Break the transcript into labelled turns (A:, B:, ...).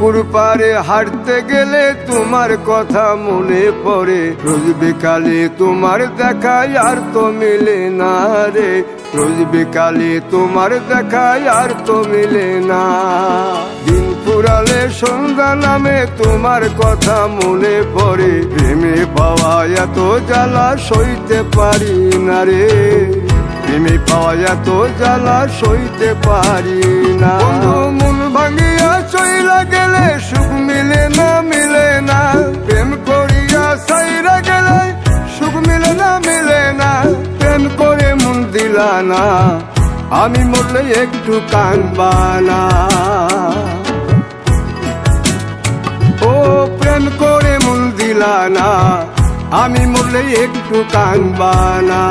A: পুকুর পাড়ে হাঁটতে গেলে তোমার কথা মনে পড়ে, রোজ বিকালে তোমার দেখা আর তো মিলে না রে, রোজ বিকালে তোমার দেখা আর তো মিলে না। দিন ফুরালে সন্ধ্যা নামে তোমার কথা মনে পড়ে, প্রেমে পাওয়া এত জ্বালা সইতে পারি না রে, প্রেমে পাওয়া এত জ্বালা সইতে পারি না। মন ভাঙিয়া চইলা গেলে সুখ মিলে না, মিলে না, প্রেম করিয়া সাইরা গেলে সুখ মিলে না, মিলে না, প্রেম করে মন দিলা না, আমি মরলে একটু কানবা না। ও প্রেম করে মন দিলা না, আমি মরলে একটু কানবা না।